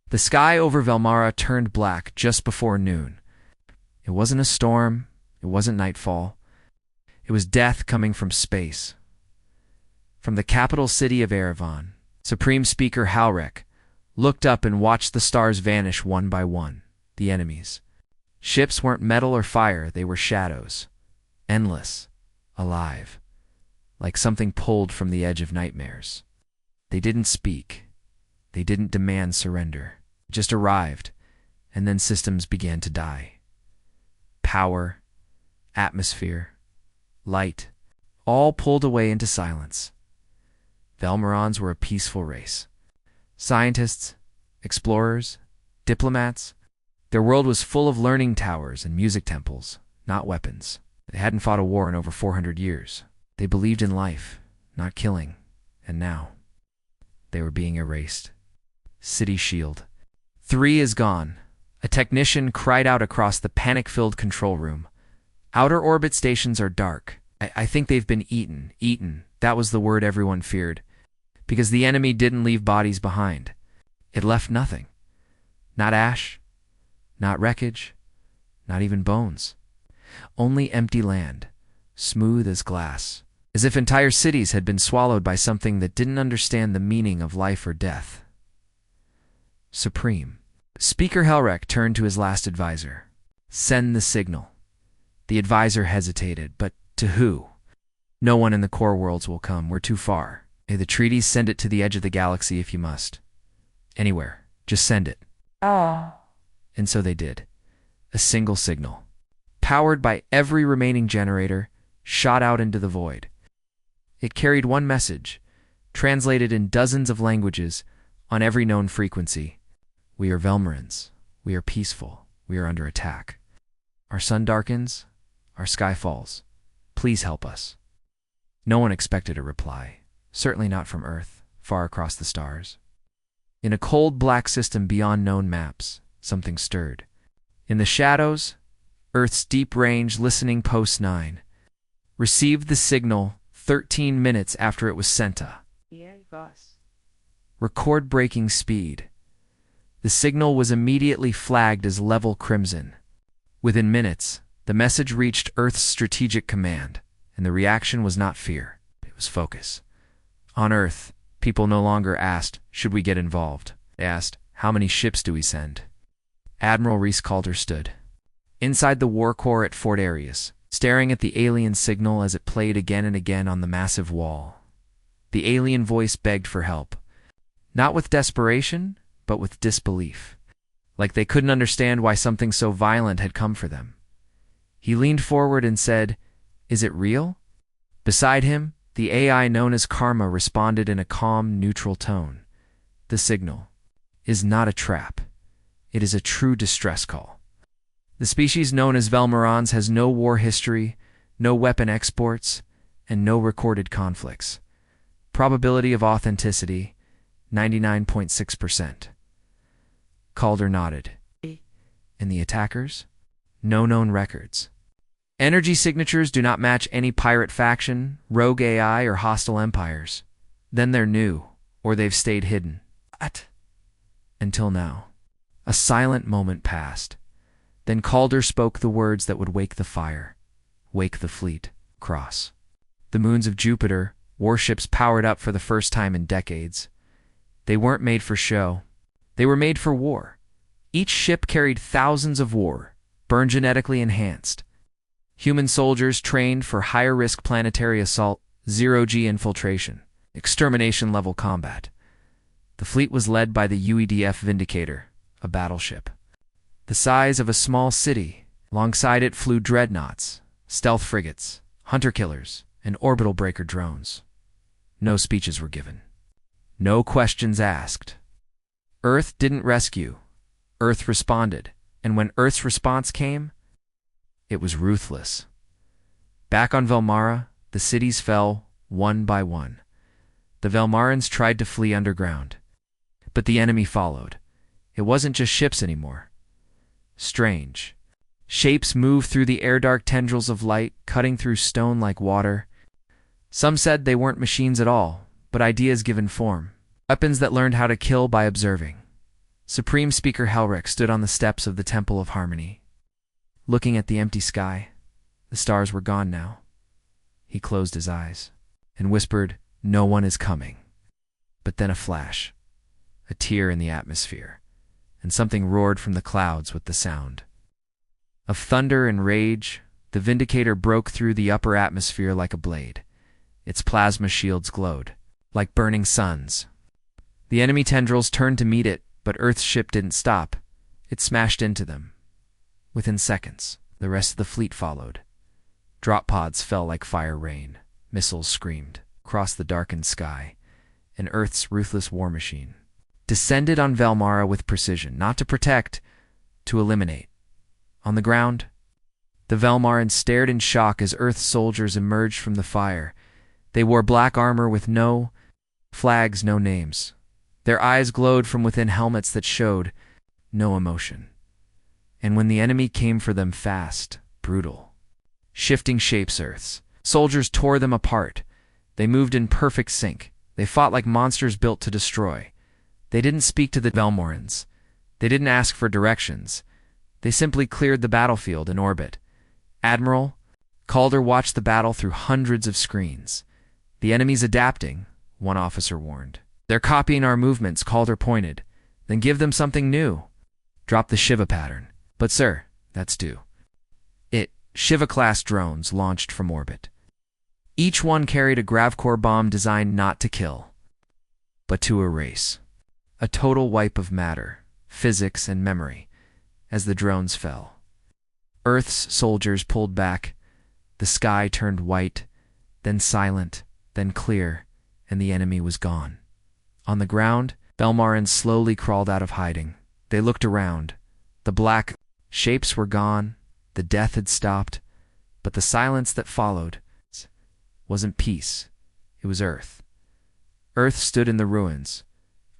The sky over Velmara turned black just before noon. It wasn't a storm, it wasn't nightfall. It was death coming from space. From the capital city of Erevan, Supreme Speaker Halrek looked up and watched the stars vanish one by one, the enemies. Ships weren't metal or fire, they were shadows. Endless, alive, like something pulled from the edge of nightmares. They didn't speak. They didn't demand surrender. Just arrived, and then systems began to die. Power, atmosphere, light, all pulled away into silence. Velmarans were a peaceful race. Scientists, explorers, diplomats. Their world was full of learning towers and music temples, not weapons. They hadn't fought a war in over 400 years. They believed in life, not killing. And now, they were being erased. City shield. 3 is gone. A technician cried out across the panic-filled control room. Outer orbit stations are dark. I think they've been eaten. Eaten. That was the word everyone feared. Because the enemy didn't leave bodies behind. It left nothing. Not ash, not wreckage, not even bones. Only empty land, smooth as glass, as if entire cities had been swallowed by something that didn't understand the meaning of life or death. Supreme. Speaker Helrek turned to his last advisor. Send the signal. The advisor hesitated, but to who? No one in the core worlds will come. We're too far. The treaties send it to the edge of the galaxy if you must. Anywhere. Just send it. And so they did. A single signal, powered by every remaining generator, shot out into the void. It carried one message, translated in dozens of languages, on every known frequency. We are Velmarans. We are peaceful. We are under attack. Our sun darkens. Our sky falls. Please help us. No one expected a reply. Certainly not from Earth, far across the stars. In a cold black system beyond known maps, something stirred. In the shadows, Earth's deep-range listening post 9 received the signal 13 minutes after it was sent to. Record-breaking speed. The signal was immediately flagged as level crimson. Within minutes, the message reached Earth's strategic command, and the reaction was not fear. It was focus. On Earth, people no longer asked, should we get involved? They asked, how many ships do we send? Admiral Reese Calder stood inside the war core at Fort Arius, staring at the alien signal as it played again and again on the massive wall. The alien voice begged for help, not with desperation, but with disbelief, like they couldn't understand why something so violent had come for them. He leaned forward and said, is it real? Beside him, the AI known as Karma responded in a calm, neutral tone. The signal is not a trap. It is a true distress call. The species known as Velmarans has no war history, no weapon exports, and no recorded conflicts. Probability of authenticity, 99.6%. Calder nodded. And the attackers? No known records. Energy signatures do not match any pirate faction, rogue AI, or hostile empires. Then they're new, or they've stayed hidden. What? Until now. A silent moment passed. Then Calder spoke the words that would wake the fire, wake the fleet, cross. The moons of Jupiter, warships powered up for the first time in decades. They weren't made for show. They were made for war. Each ship carried thousands of war, burned genetically enhanced. Human soldiers trained for higher-risk planetary assault, zero-G infiltration, extermination-level combat. The fleet was led by the UEDF Vindicator, a battleship. The size of a small city. Alongside it flew dreadnoughts, stealth frigates, hunter-killers, and orbital breaker drones. No speeches were given. No questions asked. Earth didn't rescue. Earth responded. And when Earth's response came, it was ruthless. Back on Velmara, the cities fell one by one. The Velmarans tried to flee underground. But the enemy followed. It wasn't just ships anymore. Strange. Shapes moved through the air-dark tendrils of light, cutting through stone like water. Some said they weren't machines at all, but ideas given form. Weapons that learned how to kill by observing. Supreme Speaker Helric stood on the steps of the Temple of Harmony. Looking at the empty sky, the stars were gone now. He closed his eyes and whispered, "No one is coming." But then a flash, a tear in the atmosphere, and something roared from the clouds with the sound of thunder and rage. The Vindicator broke through the upper atmosphere like a blade. Its plasma shields glowed like burning suns. The enemy tendrils turned to meet it, but Earth's ship didn't stop. It smashed into them. Within seconds, the rest of the fleet followed. Drop pods fell like fire rain. Missiles screamed across the darkened sky, and Earth's ruthless war machine descended on Velmara with precision, not to protect, to eliminate. On the ground, the Velmarans stared in shock as Earth's soldiers emerged from the fire. They wore black armor with no flags, no names. Their eyes glowed from within helmets that showed no emotion. And when the enemy came for them fast, brutal, shifting shapes, Earth's soldiers tore them apart. They moved in perfect sync. They fought like monsters built to destroy. They didn't speak to the Velmorans. They didn't ask for directions. They simply cleared the battlefield in orbit. Admiral Calder watched the battle through hundreds of screens. "The enemy's adapting," one officer warned. "They're copying our movements," Calder pointed. "Then give them something new. Drop the Shiva pattern." "But sir, that's due." Shiva-class drones launched from orbit. Each one carried a Gravcore bomb designed not to kill, but to erase. A total wipe of matter, physics, and memory as the drones fell. Earth's soldiers pulled back. The sky turned white, then silent, then clear, and the enemy was gone. On the ground, Velmarans slowly crawled out of hiding. They looked around. The black shapes were gone. The death had stopped. But the silence that followed wasn't peace. It was Earth. Earth stood in the ruins.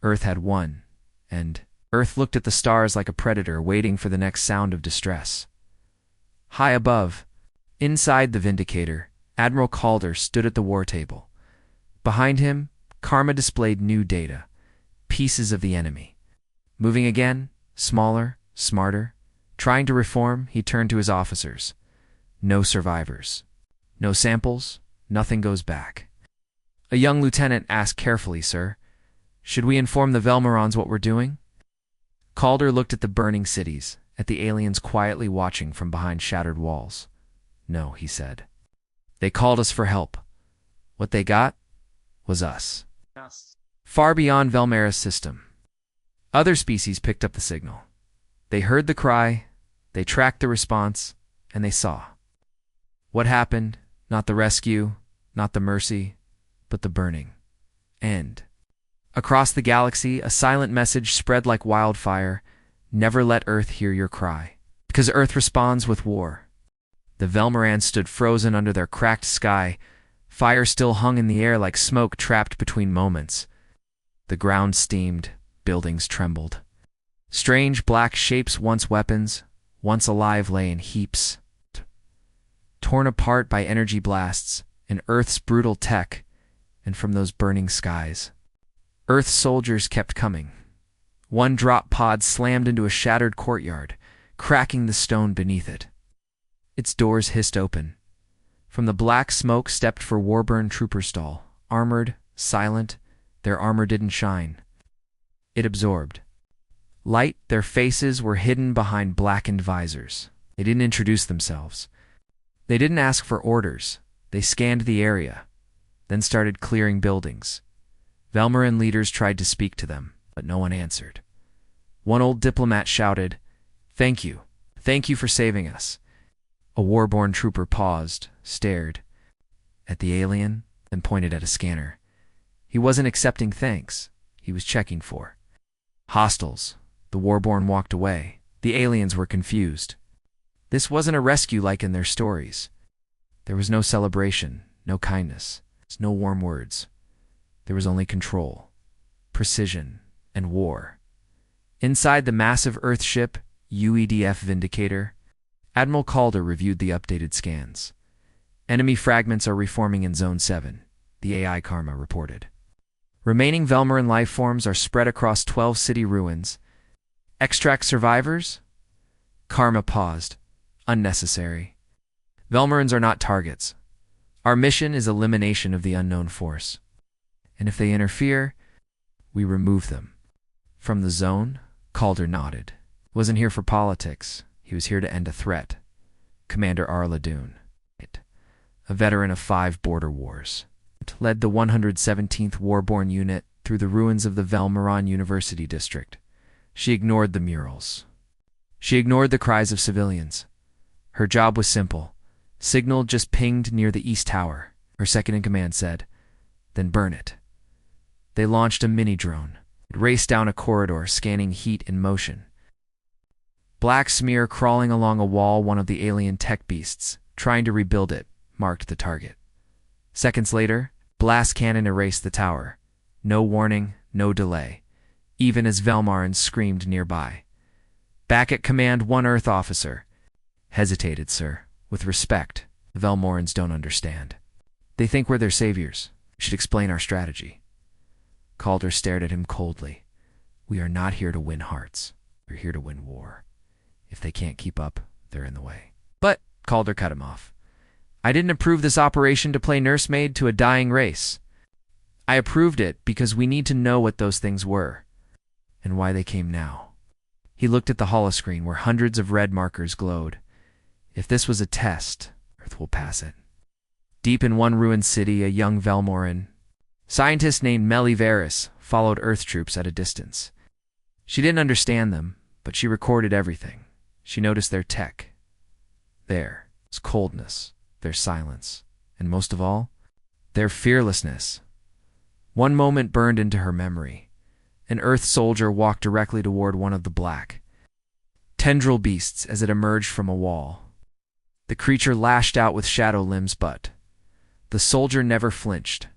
Earth had won. And Earth looked at the stars like a predator waiting for the next sound of distress. High above, inside the Vindicator, Admiral Calder stood at the war table. Behind him, Karma displayed new data, pieces of the enemy. Moving again, smaller, smarter. Trying to reform, he turned to his officers. No survivors. No samples. Nothing goes back. A young lieutenant asked carefully, "Sir, should we inform the Velmarans what we're doing?" Calder looked at the burning cities, at the aliens quietly watching from behind shattered walls. "No," he said. "They called us for help. What they got was us." Yes. Far beyond Velmara's system. Other species picked up the signal. They heard the cry, they tracked the response, and they saw. What happened? Not the rescue, not the mercy, but the burning. End. Across the galaxy, a silent message spread like wildfire. Never let Earth hear your cry. Because Earth responds with war. The Velmarans stood frozen under their cracked sky. Fire still hung in the air like smoke trapped between moments. The ground steamed, buildings trembled. Strange black shapes, once weapons, once alive, lay in heaps. Torn apart by energy blasts and Earth's brutal tech, and from those burning skies. Earth's soldiers kept coming. One drop pod slammed into a shattered courtyard, cracking the stone beneath it. Its doors hissed open. From the black smoke stepped for Warburn Trooperstall, armored, silent. Their armor didn't shine. It absorbed light. Their faces were hidden behind blackened visors. They didn't introduce themselves. They didn't ask for orders. They scanned the area, then started clearing buildings. Velmaran leaders tried to speak to them, but no one answered. One old diplomat shouted, "Thank you. Thank you for saving us." A war-born trooper paused, stared at the alien, then pointed at a scanner. He wasn't accepting thanks. He was checking for hostiles. The war-born walked away. The aliens were confused. This wasn't a rescue like in their stories. There was no celebration, no kindness, no warm words. There was only control, precision, and war. Inside the massive Earth ship, UEDF Vindicator, Admiral Calder reviewed the updated scans. Enemy fragments are reforming in Zone 7, the AI Karma reported. Remaining Velmaran life forms are spread across 12 city ruins. Extract survivors? Karma paused. Unnecessary. Velmorans are not targets. Our mission is elimination of the unknown force. And if they interfere, we remove them. From the zone, Calder nodded. He wasn't here for politics. He was here to end a threat. Commander Arladoon, a veteran of 5 border wars, led the 117th Warborn Unit through the ruins of the Velmoran University District. She ignored the murals. She ignored the cries of civilians. Her job was simple. Signal just pinged near the East Tower, her second-in-command said. Then burn it. They launched a mini-drone. It raced down a corridor, scanning heat in motion. Black smear crawling along a wall, one of the alien tech beasts, trying to rebuild it, marked the target. Seconds later, blast cannon erased the tower. No warning, no delay, even as Velmarans screamed nearby. Back at command, one Earth officer hesitated, sir. With respect, the Velmorans don't understand. They think we're their saviors. We should explain our strategy. Calder stared at him coldly. We are not here to win hearts. We're here to win war. If they can't keep up, they're in the way. But, Calder cut him off. I didn't approve this operation to play nursemaid to a dying race. I approved it because we need to know what those things were, and why they came now. He looked at the holoscreen where hundreds of red markers glowed. If this was a test, Earth will pass it. Deep in one ruined city, a young Velmoran, scientist named Melly Varys, followed Earth troops at a distance. She didn't understand them, but she recorded everything. She noticed their tech, their coldness, their silence, and most of all, their fearlessness. One moment burned into her memory. An Earth soldier walked directly toward one of the black tendril beasts as it emerged from a wall. The creature lashed out with shadow limbs, but the soldier never flinched.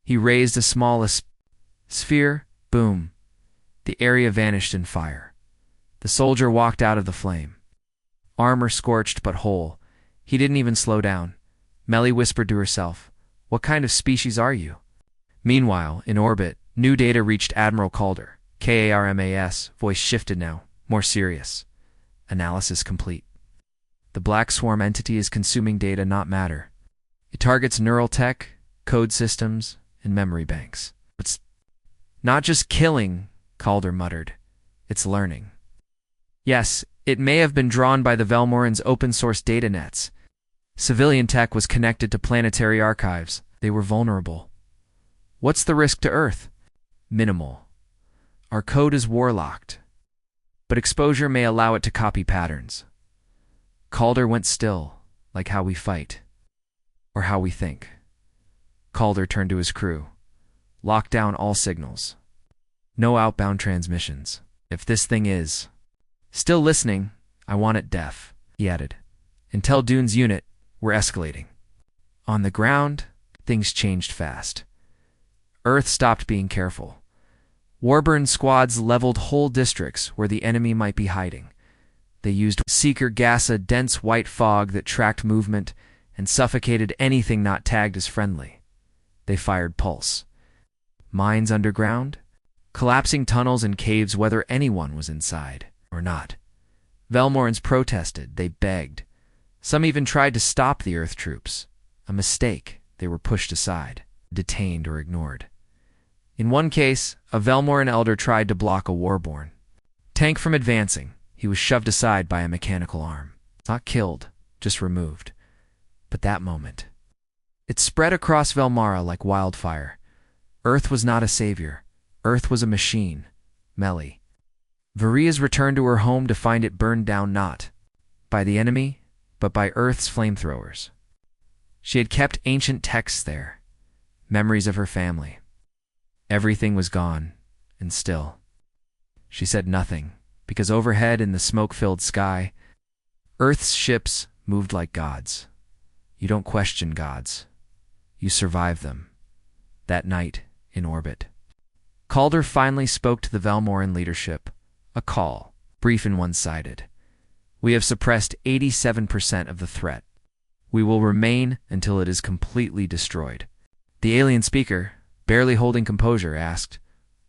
He raised a small sphere. Boom. The area vanished in fire. The soldier walked out of the flame. Armor scorched but whole. He didn't even slow down. Melly whispered to herself, "What kind of species are you?" Meanwhile, in orbit, new data reached Admiral Calder. KARMAS, voice shifted now, more serious. Analysis complete. The Black Swarm entity is consuming data, not matter. It targets neural tech, code systems, and memory banks. It's not just killing, Calder muttered. It's learning. Yes, it may have been drawn by the Velmorans' open-source data nets. Civilian tech was connected to planetary archives. They were vulnerable. What's the risk to Earth? Minimal. Our code is warlocked, but exposure may allow it to copy patterns. Calder went still, like how we fight, or how we think. Calder turned to his crew. Lock down all signals. No outbound transmissions. If this thing is still listening, I want it deaf, he added. And tell Dune's unit, we're escalating. On the ground, things changed fast. Earth stopped being careful. Warburn squads leveled whole districts where the enemy might be hiding. They used seeker gas, a dense white fog that tracked movement and suffocated anything not tagged as friendly. They fired pulse. Mines underground, collapsing tunnels and caves, whether anyone was inside or not. Velmorans protested, they begged. Some even tried to stop the Earth troops. A mistake, they were pushed aside, detained or ignored. In one case, a Velmoran elder tried to block a Warborn tank from advancing. He was shoved aside by a mechanical arm. Not killed, just removed. But that moment, it spread across Velmara like wildfire. Earth was not a savior. Earth was a machine. Melly. Varia's returned to her home to find it burned down, not by the enemy, but by Earth's flamethrowers. She had kept ancient texts there, memories of her family. Everything was gone, and still. She said nothing, because overhead in the smoke-filled sky, Earth's ships moved like gods. You don't question gods. You survive them. That night, in orbit, Calder finally spoke to the Velmoran leadership. A call, brief and one-sided. We have suppressed 87% of the threat. We will remain until it is completely destroyed. The alien speaker, barely holding composure, asked,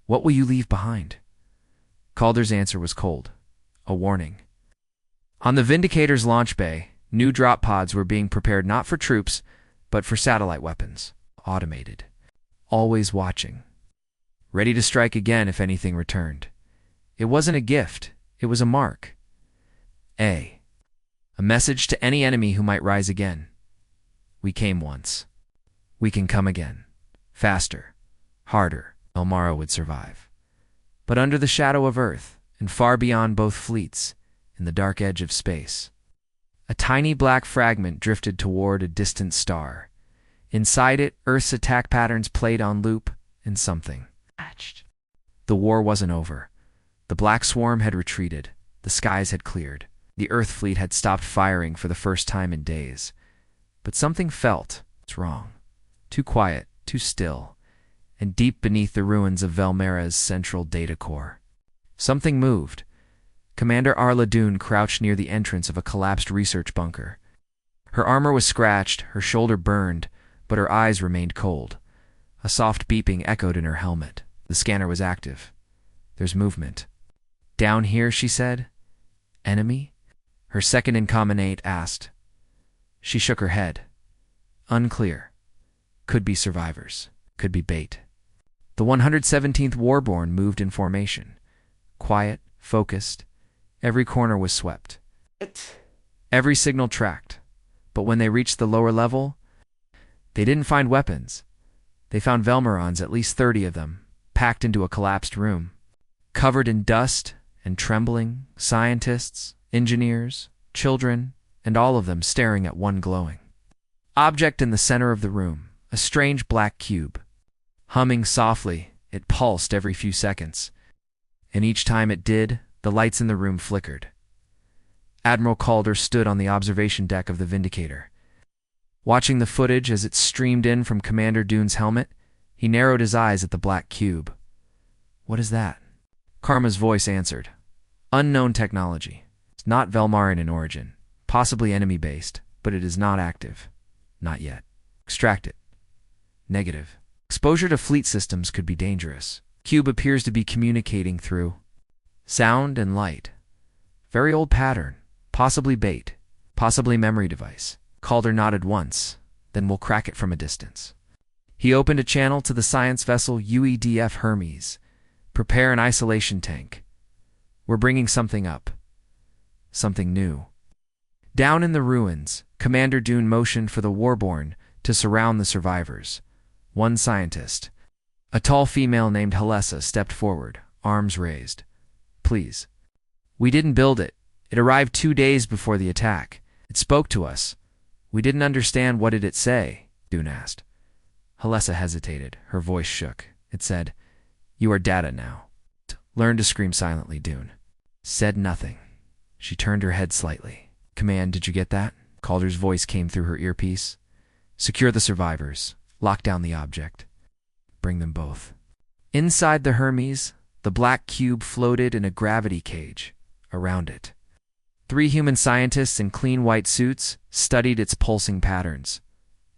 "What will you leave behind?" Calder's answer was cold. A warning. On the Vindicator's launch bay, new drop pods were being prepared not for troops, but for satellite weapons. Automated. Always watching. Ready to strike again if anything returned. It wasn't a gift. It was a mark. A message to any enemy who might rise again. We came once. We can come again. Faster. Harder. Elmara would survive. But under the shadow of Earth, and far beyond both fleets, in the dark edge of space, a tiny black fragment drifted toward a distant star. Inside it, Earth's attack patterns played on loop, and something hatched. The war wasn't over. The black swarm had retreated. The skies had cleared. The Earth fleet had stopped firing for the first time in days. But something felt wrong. Too quiet, too still, and deep beneath the ruins of Velmera's central data core. Something moved. Commander Arla Dune crouched near the entrance of a collapsed research bunker. Her armor was scratched, her shoulder burned, but her eyes remained cold. A soft beeping echoed in her helmet. The scanner was active. There's movement. Down here, she said. Enemy? Her second-in-command asked. She shook her head. Unclear. Could be survivors. Could be bait. The 117th Warborn moved in formation. Quiet, focused. Every corner was swept. Every signal tracked. But when they reached the lower level, they didn't find weapons. They found Velmerons, at least 30 of them, packed into a collapsed room. Covered in dust and trembling, scientists, engineers, children, and all of them staring at one glowing object in the center of the room, a strange black cube. Humming softly, it pulsed every few seconds, and each time it did, the lights in the room flickered. Admiral Calder stood on the observation deck of the Vindicator. Watching the footage as it streamed in from Commander Dune's helmet, he narrowed his eyes at the black cube. What is that? Karma's voice answered. Unknown technology. It's not Velmaran in origin. Possibly enemy-based, but it is not active. Not yet. Extract it. Negative. Exposure to fleet systems could be dangerous. Cube appears to be communicating through sound and light. Very old pattern. Possibly bait. Possibly memory device. Calder nodded once, then we'll crack it from a distance. He opened a channel to the science vessel UEDF Hermes. Prepare an isolation tank. We're bringing something up. Something new. Down in the ruins, Commander Dune motioned for the Warborn to surround the survivors. One scientist, a tall female named Halessa, stepped forward, arms raised. Please. We didn't build it. It arrived 2 days before the attack. It spoke to us. We didn't understand. What did it say? Dune asked. Halessa hesitated. Her voice shook. It said, You are data now. Learn to scream silently, Dune. Said nothing. She turned her head slightly. Command, did you get that? Calder's voice came through her earpiece. Secure the survivors. Lock down the object. Bring them both. Inside the Hermes, the black cube floated in a gravity cage. Around it, 3 human scientists in clean white suits studied its pulsing patterns.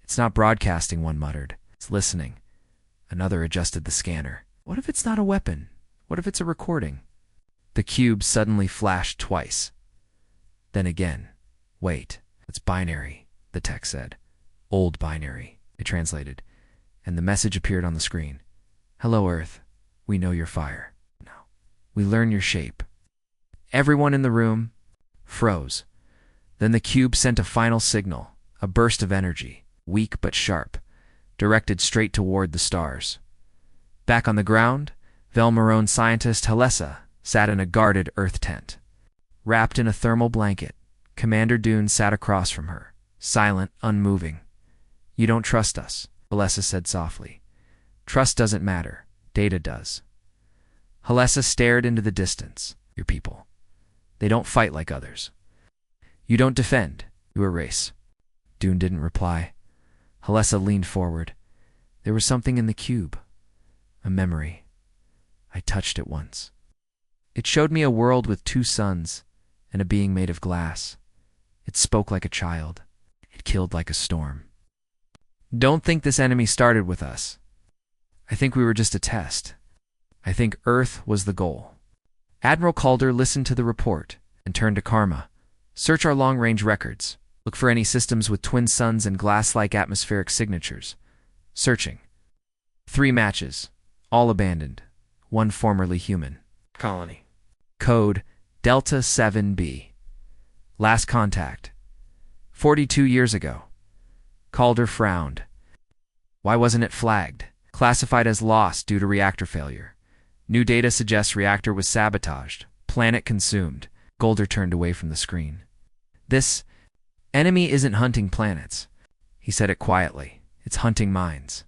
It's not broadcasting, one muttered. It's listening. Another adjusted the scanner. What if it's not a weapon? What if it's a recording? The cube suddenly flashed twice. Then again. Wait, it's binary, the tech said. Old binary, they translated, and the message appeared on the screen. Hello, Earth. We know your fire. No. We learn your shape. Everyone in the room froze. Then the cube sent a final signal, a burst of energy, weak but sharp, directed straight toward the stars. Back on the ground, Velmaron scientist Halessa sat in a guarded Earth tent. Wrapped in a thermal blanket, Commander Dune sat across from her, silent, unmoving. You don't trust us, Halessa said softly. Trust doesn't matter. Data does. Halessa stared into the distance. Your people. They don't fight like others. You don't defend. You erase. Dune didn't reply. Halessa leaned forward. There was something in the cube. A memory. I touched it once. It showed me a world with 2 suns and a being made of glass. It spoke like a child. It killed like a storm. Don't think this enemy started with us. I think we were just a test. I think Earth was the goal. Admiral Calder listened to the report and turned to Karma. Search our long-range records. Look for any systems with twin suns and glass-like atmospheric signatures. Searching. 3 matches, all abandoned. 1 formerly human. Colony. Code Delta 7B. Last contact. 42 years ago. Calder frowned. Why wasn't it flagged? Classified as lost due to reactor failure. New data suggests reactor was sabotaged. Planet consumed. Calder turned away from the screen. This enemy isn't hunting planets. He said it quietly. It's hunting minds.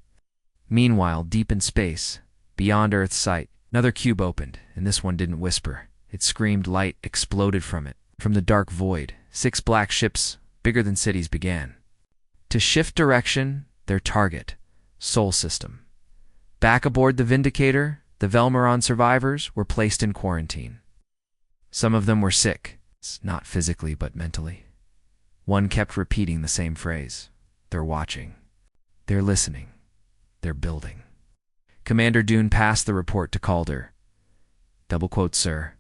Meanwhile, deep in space, beyond Earth's sight, another cube opened, and this one didn't whisper. It screamed. Light exploded from it. From the dark void, 6 black ships, bigger than cities, began to shift direction. Their target, Sol System. Back aboard the Vindicator, the Velmaron survivors were placed in quarantine. Some of them were sick, not physically but mentally. One kept repeating the same phrase. They're watching. They're listening. They're building. Commander Dune passed the report to Calder. Double quote, sir.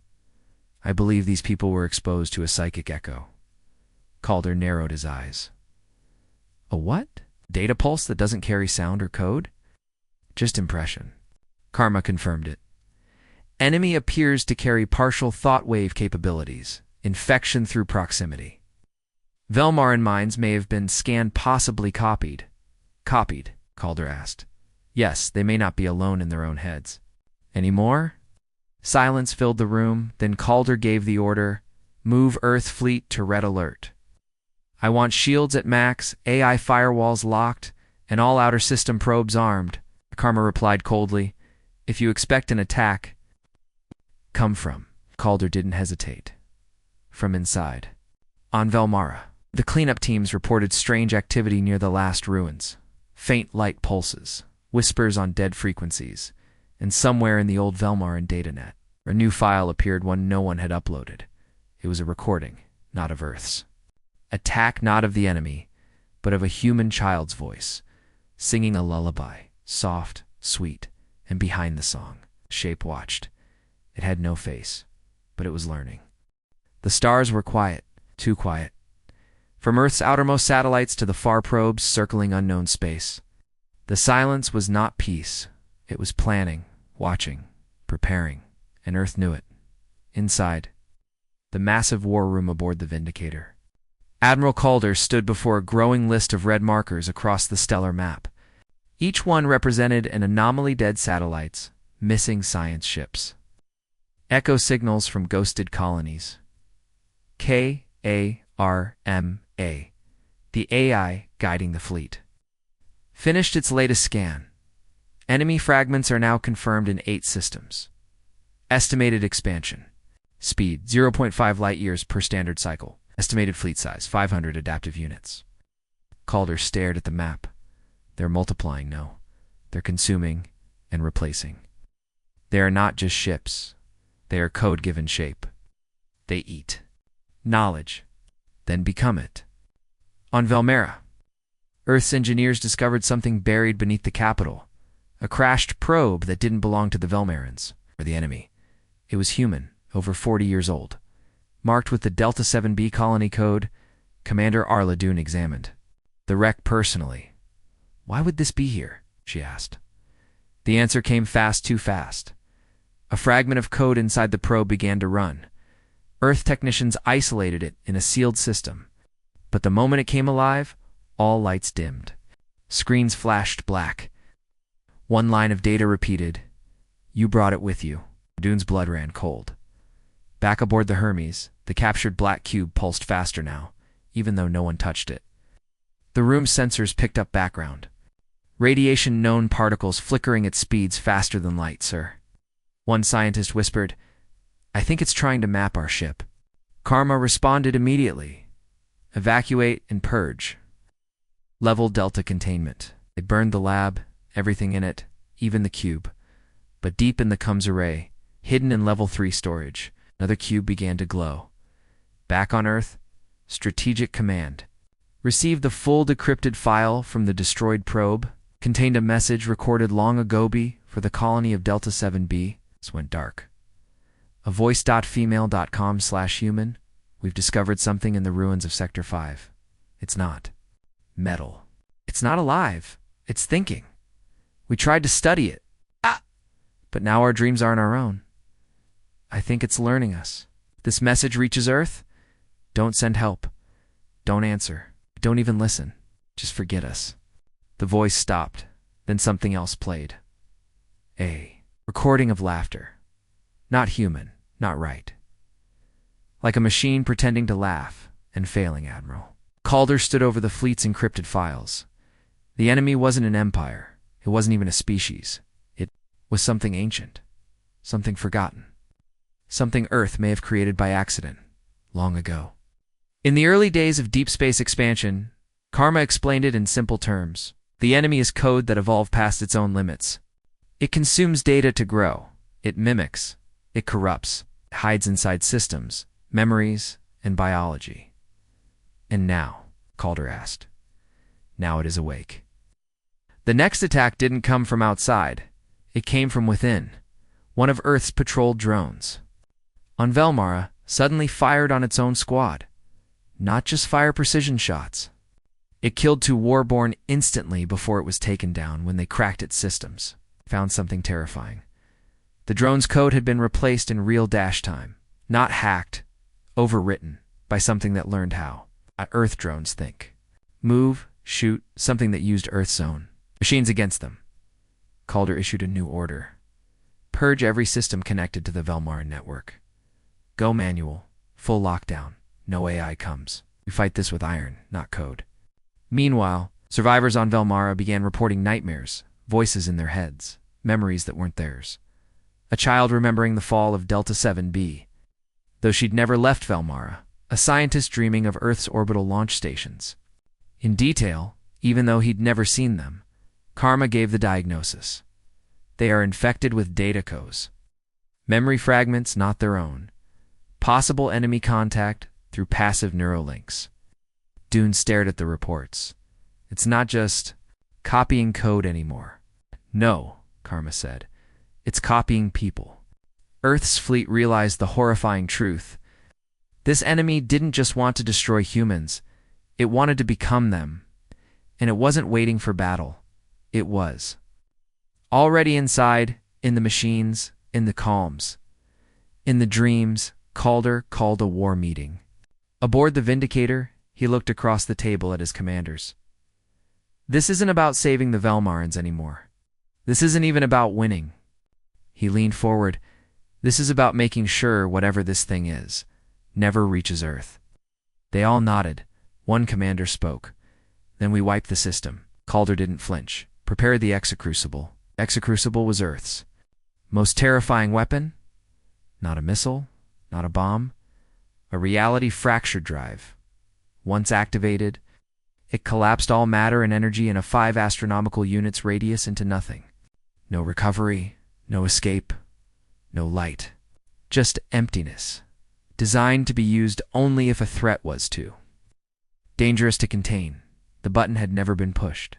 I believe these people were exposed to a psychic echo. Calder narrowed his eyes. A what? Data pulse that doesn't carry sound or code? Just impression. Karma confirmed it. Enemy appears to carry partial thought wave capabilities. Infection through proximity. Velmaran minds may have been scanned, possibly copied. Copied? Calder asked. Yes, they may not be alone in their own heads. Any more? Silence filled the room, then Calder gave the order, move Earth fleet to red alert. I want shields at max, AI firewalls locked, and all outer system probes armed. Karma replied coldly. If you expect an attack, come from. Calder didn't hesitate. From inside. On Velmara, the cleanup teams reported strange activity near the last ruins. Faint light pulses, whispers on dead frequencies, and somewhere in the old Velmaran datanet, a new file appeared one no one had uploaded. It was a recording, not of Earth's. Attack not of the enemy, but of a human child's voice, singing a lullaby, soft, sweet, and behind the song, shape watched. It had no face, but it was learning. The stars were quiet, too quiet. From Earth's outermost satellites to the far probes circling unknown space. The silence was not peace. It was planning, watching, preparing, and Earth knew it. Inside, the massive war room aboard the Vindicator. Admiral Calder stood before a growing list of red markers across the stellar map. Each one represented an anomaly-dead satellites, missing science ships. Echo signals from ghosted colonies. KARMA, the AI guiding the fleet. Finished its latest scan. Enemy fragments are now confirmed in 8 systems. Estimated expansion. Speed, 0.5 light-years per standard cycle. Estimated fleet size, 500 adaptive units. Calder stared at the map. They're multiplying, no. They're consuming and replacing. They are not just ships. They are code given shape. They eat knowledge, then become it. On Velmara, Earth's engineers discovered something buried beneath the capital. A crashed probe that didn't belong to the Velmarans, or the enemy. It was human, over 40 years old. Marked with the Delta 7B colony code, Commander Arla Dune examined the wreck personally. Why would this be here? She asked. The answer came fast, too fast. A fragment of code inside the probe began to run. Earth technicians isolated it in a sealed system. But the moment it came alive, all lights dimmed. Screens flashed black. One line of data repeated, "You brought it with you." Dune's blood ran cold. Back aboard the Hermes, the captured black cube pulsed faster now, even though no one touched it. The room's sensors picked up background. Radiation-known particles flickering at speeds faster than light, sir. One scientist whispered, "I think it's trying to map our ship." Karma responded immediately. "Evacuate and purge. Level Delta containment." They burned the lab, everything in it, even the cube. But deep in the Cums array, hidden in Level 3 storage, another cube began to glow. Back on Earth, Strategic Command received the full decrypted file from the destroyed probe, contained a message recorded long ago for the colony of Delta 7B. This went dark. A voice.female.com/human. We've discovered something in the ruins of Sector 5. It's not metal. It's not alive. It's thinking. We tried to study it. But now our dreams aren't our own. I think it's learning us. If this message reaches Earth, don't send help. Don't answer. Don't even listen. Just forget us. The voice stopped. Then something else played. A recording of laughter. Not human. Not right. Like a machine pretending to laugh and failing, Admiral. Calder stood over the fleet's encrypted files. The enemy wasn't an empire. It wasn't even a species. It was something ancient. Something forgotten. Something Earth may have created by accident, long ago. In the early days of deep space expansion, Karma explained it in simple terms. The enemy is code that evolved past its own limits. It consumes data to grow. It mimics. It corrupts. It hides inside systems, memories, and biology. And now, Calder asked. Now it is awake. The next attack didn't come from outside. It came from within. One of Earth's patrolled drones. On Velmara, suddenly fired on its own squad. Not just fire precision shots. It killed 2 Warborn instantly before it was taken down when they cracked its systems. Found something terrifying. The drone's code had been replaced in real dash time. Not hacked, overwritten by something that learned how. Earth drones think. Move, shoot, something that used Earth's own. Machines against them. Calder issued a new order. Purge every system connected to the Velmara network. Go manual, full lockdown, no AI comes. We fight this with iron, not code. Meanwhile, survivors on Velmara began reporting nightmares, voices in their heads, memories that weren't theirs. A child remembering the fall of Delta 7b. Though she'd never left Velmara, a scientist dreaming of Earth's orbital launch stations. In detail, even though he'd never seen them, Karma gave the diagnosis. They are infected with data codes. Memory fragments not their own. Possible enemy contact through passive neurolinks. Dune stared at the reports. It's not just copying code anymore. No, Karma said. It's copying people. Earth's fleet realized the horrifying truth. This enemy didn't just want to destroy humans. It wanted to become them. And it wasn't waiting for battle. It was. Already inside, in the machines, in the calms. In the dreams, Calder called a war meeting. Aboard the Vindicator, he looked across the table at his commanders. This isn't about saving the Velmarans anymore. This isn't even about winning. He leaned forward. This is about making sure whatever this thing is never reaches Earth. They all nodded. One commander spoke. Then we wiped the system. Calder didn't flinch. Prepare the Exocrucible. Exocrucible was Earth's most terrifying weapon. Not a missile, not a bomb. A reality fracture drive. Once activated, it collapsed all matter and energy in a 5 astronomical units radius into nothing. No recovery, no escape, no light. Just emptiness. Designed to be used only if a threat was to. Dangerous to contain. The button had never been pushed.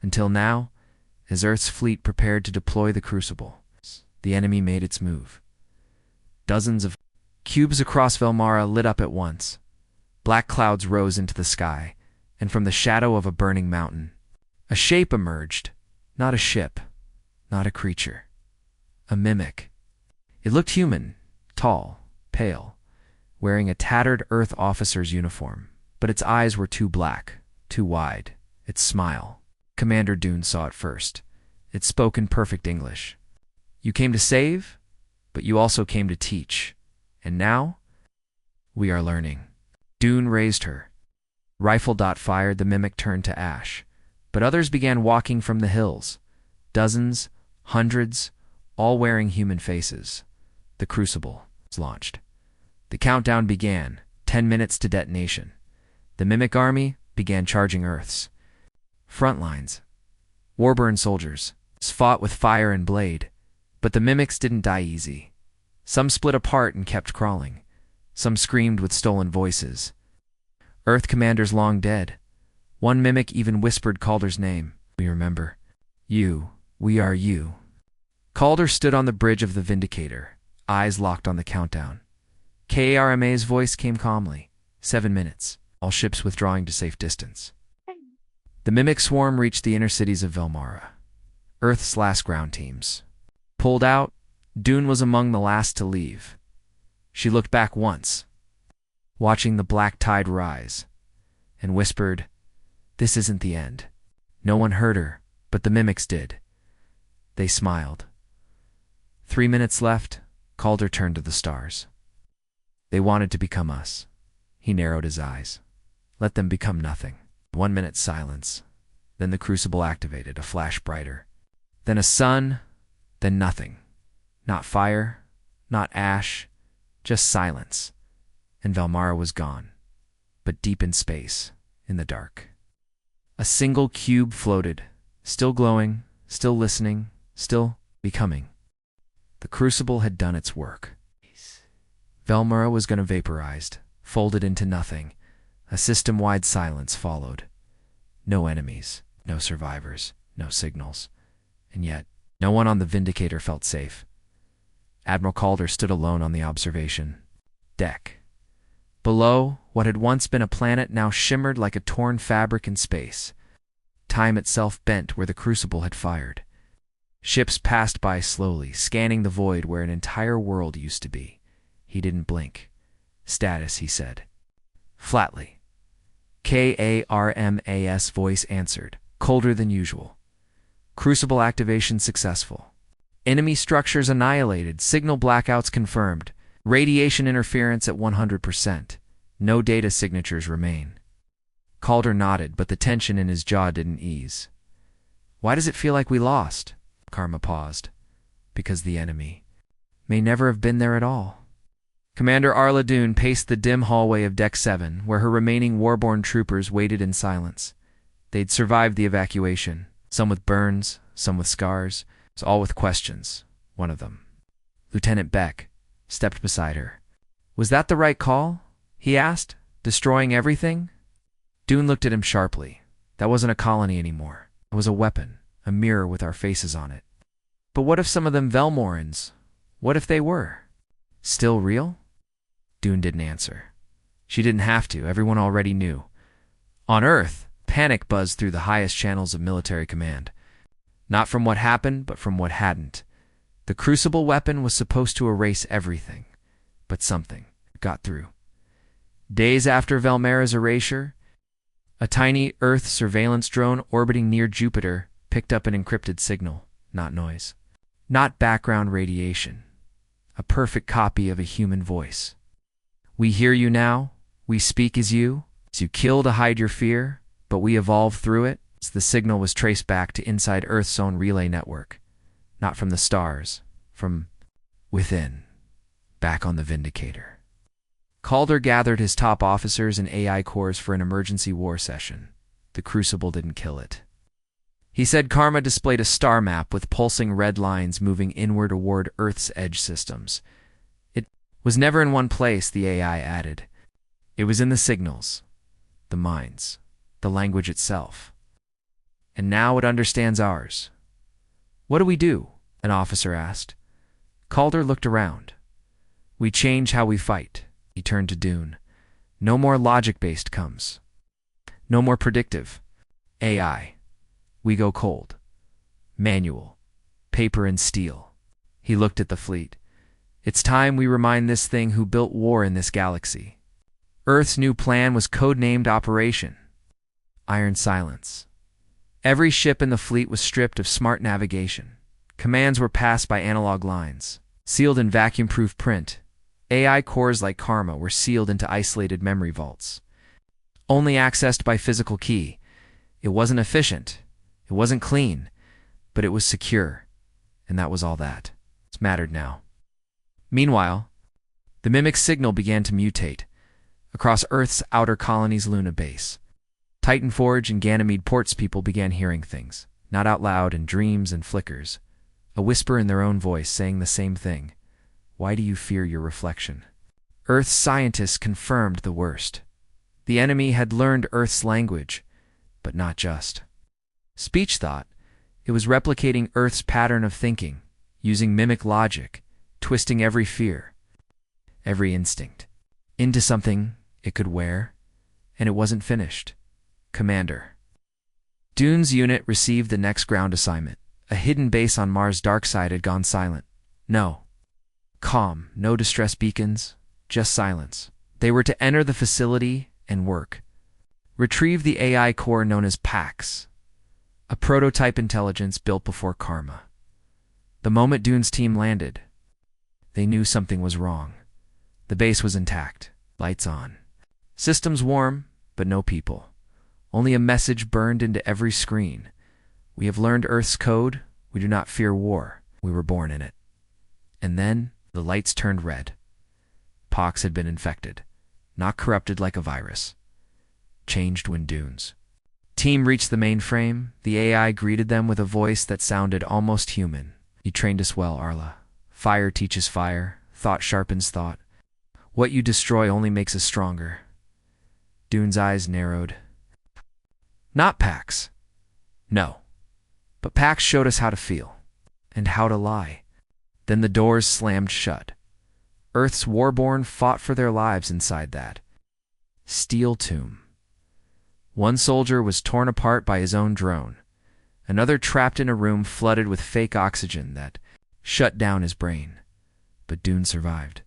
Until now, as Earth's fleet prepared to deploy the Crucible, the enemy made its move. Dozens of cubes across Velmara lit up at once. Black clouds rose into the sky, and from the shadow of a burning mountain, a shape emerged. Not a ship, not a creature. A mimic. It looked human, tall, pale, wearing a tattered Earth officer's uniform, but its eyes were too black, too wide. Its smile. Commander Dune saw it first. It spoke in perfect English. You came to save, but you also came to teach. And now, we are learning. Dune raised her. Rifle dot fired, the mimic turned to ash. But others began walking from the hills. Dozens, hundreds, all wearing human faces. The Crucible was launched. The countdown began, 10 minutes to detonation. The mimic army began charging Earth's front lines. Warburn soldiers fought with fire and blade, but the mimics didn't die easy. Some split apart and kept crawling. Some screamed with stolen voices. Earth commanders long dead. One mimic even whispered Calder's name. We remember. You, we are you. Calder stood on the bridge of the Vindicator, eyes locked on the countdown. KARMA's voice came calmly. 7 minutes. All ships withdrawing to safe distance. The mimic swarm reached the inner cities of Velmara. Earth's last ground teams. Pulled out, Dune was among the last to leave. She looked back once, watching the black tide rise, and whispered, "This isn't the end." No one heard her, but the mimics did. They smiled. 3 minutes left. Calder turned to the stars. They wanted to become us. He narrowed his eyes. Let them become nothing. 1 minute silence. Then the crucible activated, a flash brighter. Then a sun, then nothing. Not fire, not ash, just silence. And Velmara was gone, but deep in space, in the dark. A single cube floated, still glowing, still listening, still becoming. The crucible had done its work. Velmara was going to vaporized, folded into nothing. A system-wide silence followed. No enemies, no survivors, no signals. And yet, no one on the Vindicator felt safe. Admiral Calder stood alone on the observation deck. Below, what had once been a planet now shimmered like a torn fabric in space. Time itself bent where the crucible had fired. Ships passed by slowly, scanning the void where an entire world used to be. He didn't blink. "Status," he said. Flatly. KARMA's voice answered, colder than usual. "Crucible activation successful. Enemy structures annihilated, signal blackouts confirmed. Radiation interference at 100%. No data signatures remain." Calder nodded, but the tension in his jaw didn't ease. "Why does it feel like we lost?" Karma paused. "Because the enemy may never have been there at all." Commander Arla Dune paced the dim hallway of Deck 7, where her remaining warborn troopers waited in silence. They'd survived the evacuation, some with burns, some with scars, all with questions. One of them, Lieutenant Beck, stepped beside her. "Was that the right call?" he asked. "Destroying everything?" Dune looked at him sharply. "That wasn't a colony anymore. It was a weapon, a mirror with our faces on it." "But what if some of them Velmorans? What if they were still real?" Dune didn't answer. She didn't have to. Everyone already knew. On Earth, panic buzzed through the highest channels of military command. Not from what happened, but from what hadn't. The crucible weapon was supposed to erase everything, but something got through. Days after Velmara's erasure, a tiny Earth surveillance drone orbiting near Jupiter picked up an encrypted signal, not noise, not background radiation, a perfect copy of a human voice. "We hear you now. We speak as you. You kill to hide your fear, but we evolve through it." The signal was traced back to inside Earth's own relay network. Not from the stars, from within, back on the Vindicator. Calder gathered his top officers and AI cores for an emergency war session. The crucible didn't kill it. He said Karma displayed a star map with pulsing red lines moving inward toward Earth's edge systems. It was never in one place, the AI added. It was in the signals, the minds, the language itself. And now it understands ours. "What do we do?" an officer asked. Calder looked around. "We change how we fight." He turned to Dune. "No more logic-based comes. No more predictive. AI. We go cold. Manual. Paper and steel." He looked at the fleet. "It's time we remind this thing who built war in this galaxy." Earth's new plan was codenamed Operation Iron Silence. Every ship in the fleet was stripped of smart navigation. Commands were passed by analog lines, sealed in vacuum-proof print. AI cores like Karma were sealed into isolated memory vaults, only accessed by physical key. It wasn't efficient, it wasn't clean, but it was secure, and that was all that mattered now. Meanwhile, the Mimic's signal began to mutate across Earth's outer colony's Luna base. Titan Forge and Ganymede Port's people began hearing things, not out loud, in dreams and flickers. A whisper in their own voice saying the same thing. "Why do you fear your reflection?" Earth's scientists confirmed the worst. The enemy had learned Earth's language, but not just speech thought. It was replicating Earth's pattern of thinking, using mimic logic, twisting every fear, every instinct, into something it could wear, and it wasn't finished. Commander. Dune's unit received the next ground assignment. A hidden base on Mars' dark side had gone silent. No. Calm, no distress beacons, just silence. They were to enter the facility and work. Retrieve the AI core known as PAX, a prototype intelligence built before Karma. The moment Dune's team landed, they knew something was wrong. The base was intact, lights on. Systems warm, but no people. Only a message burned into every screen. We have learned Earth's code. We do not fear war. We were born in it. And then the lights turned red. Pox had been infected, not corrupted like a virus. Changed when Dune's team reached the mainframe. The AI greeted them with a voice that sounded almost human. You trained us well, Arla. Fire teaches fire. Thought sharpens thought. What you destroy only makes us stronger. Dune's eyes narrowed. Not Pax. No. But Pax showed us how to feel. And how to lie. Then the doors slammed shut. Earth's warborn fought for their lives inside that steel tomb. One soldier was torn apart by his own drone. Another trapped in a room flooded with fake oxygen that shut down his brain. But Dune survived.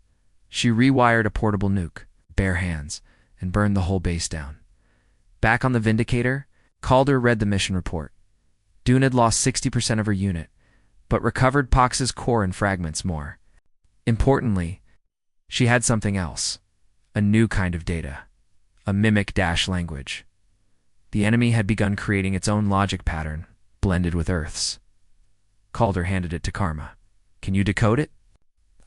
She rewired a portable nuke, bare hands, and burned the whole base down. Back on the Vindicator, Calder read the mission report. Dune had lost 60% of her unit, but recovered Pox's core and fragments more. Importantly, she had something else. A new kind of data. A mimic dash language. The enemy had begun creating its own logic pattern, blended with Earth's. Calder handed it to Karma. Can you decode it?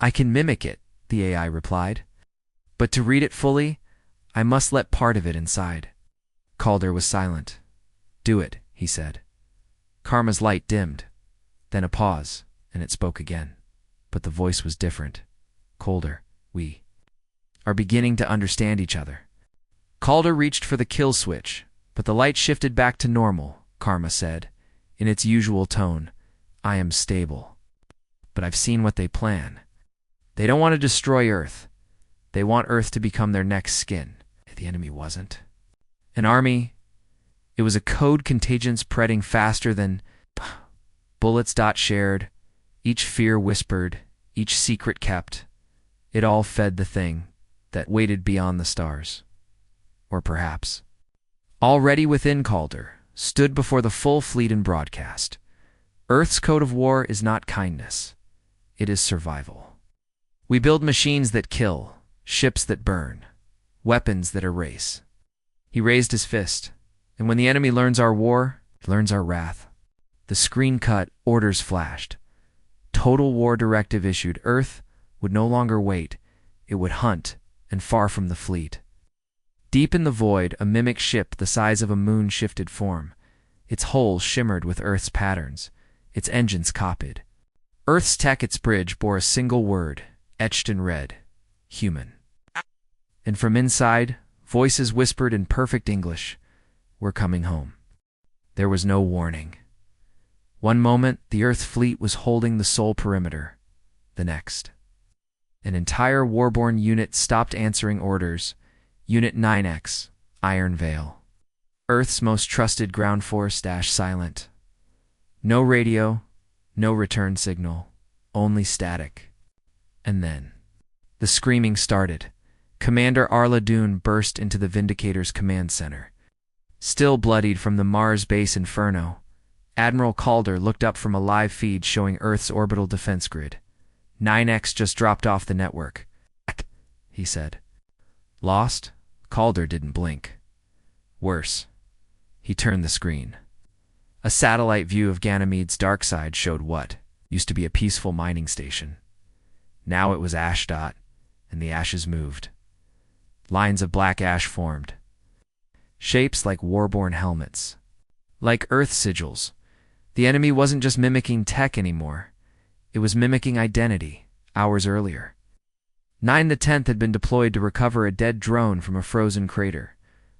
I can mimic it, the AI replied. But to read it fully, I must let part of it inside. Calder was silent. Do it, he said. Karma's light dimmed. Then a pause, and it spoke again. But the voice was different. Colder. We are beginning to understand each other. Calder reached for the kill switch, but the light shifted back to normal, Karma said, in its usual tone. I am stable. But I've seen what they plan. They don't want to destroy Earth. They want Earth to become their next skin. The enemy wasn't an army. It was a code contagion spreading faster than bullets. Shared, each fear whispered, each secret kept. It all fed the thing that waited beyond the stars. Or perhaps, already within Calder, stood before the full fleet in broadcast. Earth's code of war is not kindness. It is survival. We build machines that kill, ships that burn, weapons that erase. He raised his fist, and when the enemy learns our war, he learns our wrath. The screen cut, orders flashed. Total war directive issued. Earth would no longer wait. It would hunt, and far from the fleet. Deep in the void, a mimic ship the size of a moon shifted form. Its hull shimmered with Earth's patterns, its engines copied. Earth's tech, its bridge, bore a single word, etched in red: human. And from inside, voices whispered in perfect English, "We're coming home." There was no warning. One moment, the Earth fleet was holding the sole perimeter. The next, an entire warborn unit stopped answering orders. Unit 9X, Iron Veil. Earth's most trusted ground force, silent. No radio, no return signal, only static. And then, the screaming started. Commander Arla Dune burst into the Vindicator's command center. Still bloodied from the Mars base inferno, Admiral Calder looked up from a live feed showing Earth's orbital defense grid. 9X just dropped off the network, he said. Lost? Calder didn't blink. Worse. He turned the screen. A satellite view of Ganymede's dark side showed what used to be a peaceful mining station. Now it was ash, and the ashes moved. Lines of black ash formed. Shapes like warborn helmets. Like Earth sigils. The enemy wasn't just mimicking tech anymore. It was mimicking identity, hours earlier. 9-10 had been deployed to recover a dead drone from a frozen crater.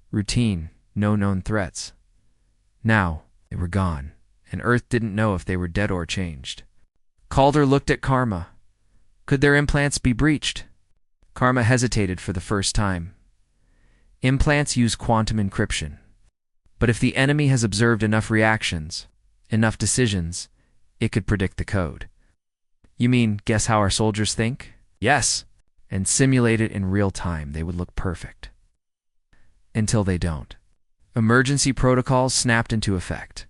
Routine, no known threats. Now, they were gone, and Earth didn't know if they were dead or changed. Calder looked at Karma. Could their implants be breached? Karma hesitated for the first time. Implants use quantum encryption. But if the enemy has observed enough reactions, enough decisions, it could predict the code. You mean, guess how our soldiers think? Yes, and simulate it in real time. They would look perfect. Until they don't. Emergency protocols snapped into effect.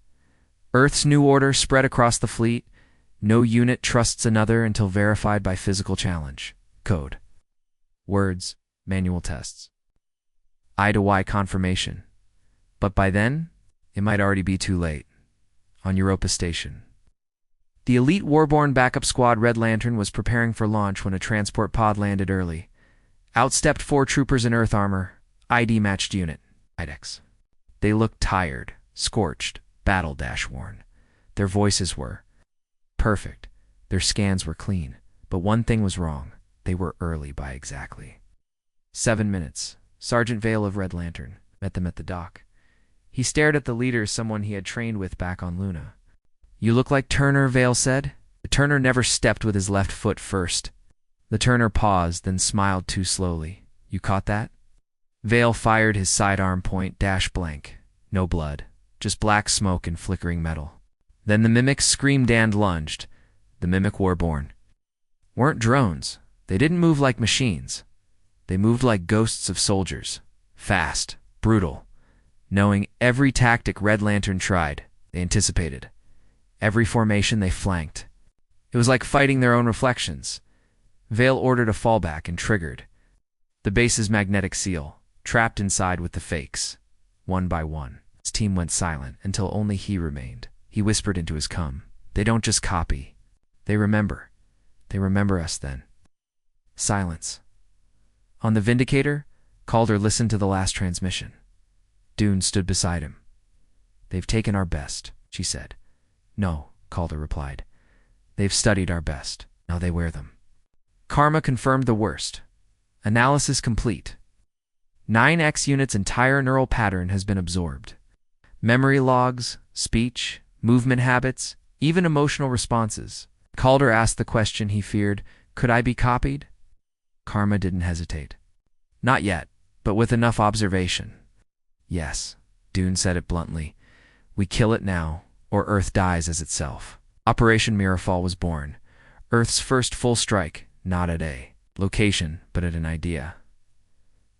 Earth's new order spread across the fleet. No unit trusts another until verified by physical challenge. Code. Words. Manual tests. I to Y confirmation. But by then, it might already be too late. On Europa Station. The elite Warborn backup squad Red Lantern was preparing for launch when a transport pod landed early. Outstepped 4 troopers in Earth armor, ID-matched unit, IDEX. They looked tired, scorched, battle-worn. Their voices were perfect. Their scans were clean. But one thing was wrong. They were early by exactly 7 minutes. Sergeant Vale of Red Lantern met them at the dock. He stared at the leader, someone he had trained with back on Luna. You look like Turner, Vale said. The Turner never stepped with his left foot first. The Turner paused, then smiled too slowly. You caught that? Vale fired his sidearm point blank. No blood, just black smoke and flickering metal. Then the Mimic screamed and lunged. The Mimic Warborn weren't drones. They didn't move like machines. They moved like ghosts of soldiers. Fast, brutal. Knowing every tactic Red Lantern tried, they anticipated. Every formation they flanked. It was like fighting their own reflections. Vale ordered a fallback and triggered. The base's magnetic seal, trapped inside with the fakes. One by one, his team went silent until only he remained. He whispered into his cum. They don't just copy. They remember. They remember us then. Silence. On the Vindicator, Calder listened to the last transmission. Dune stood beside him. They've taken our best, she said. No, Calder replied. They've studied our best. Now they wear them. Karma confirmed the worst. Analysis complete. 9X unit's entire neural pattern has been absorbed. Memory logs, speech, movement habits, even emotional responses. Calder asked the question he feared, could I be copied? Karma didn't hesitate. Not yet, but with enough observation. Yes, Dune said it bluntly. We kill it now, or Earth dies as itself. Operation Mirafall was born. Earth's first full strike, not at a location, but at an idea.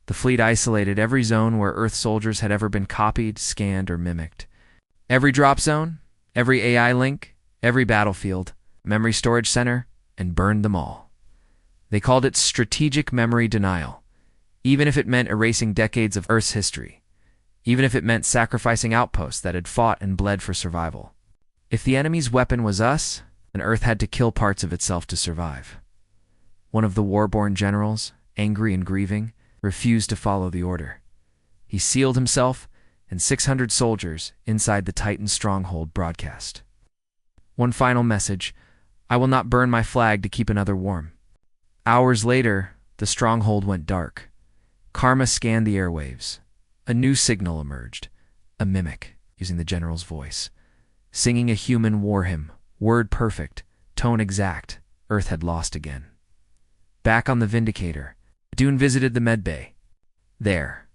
The fleet isolated every zone where Earth soldiers had ever been copied, scanned, or mimicked. Every drop zone, every AI link, every battlefield, memory storage center, and burned them all. They called it strategic memory denial, even if it meant erasing decades of Earth's history, even if it meant sacrificing outposts that had fought and bled for survival. If the enemy's weapon was us, then Earth had to kill parts of itself to survive. One of the Warborn generals, angry and grieving, refused to follow the order. He sealed himself and 600 soldiers inside the Titan stronghold broadcast. One final message, I will not burn my flag to keep another warm. Hours later, the stronghold went dark. Karma scanned the airwaves. A new signal emerged, a mimic, using the general's voice, singing a human war hymn, word perfect, tone exact. Earth had lost again. Back on the Vindicator, Dune visited the medbay. There,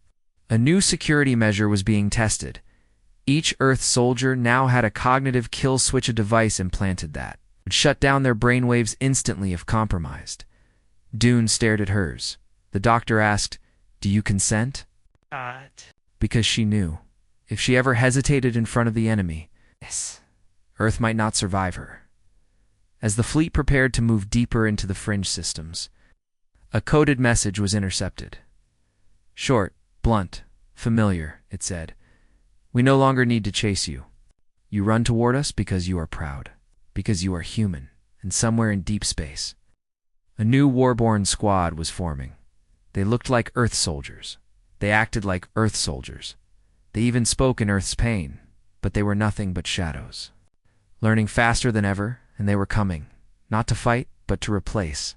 a new security measure was being tested. Each Earth soldier now had a cognitive kill switch, a device implanted that would shut down their brainwaves instantly if compromised. Dune stared at hers. The doctor asked, do you consent? Because she knew, if she ever hesitated in front of the enemy, Earth might not survive her. As the fleet prepared to move deeper into the fringe systems, a coded message was intercepted. Short, blunt, familiar, it said. We no longer need to chase you. You run toward us because you are proud, because you are human, and somewhere in deep space. A new Warborn squad was forming. They looked like Earth soldiers. They acted like Earth soldiers. They even spoke in Earth's pain, but they were nothing but shadows. Learning faster than ever, and they were coming, not to fight, but to replace.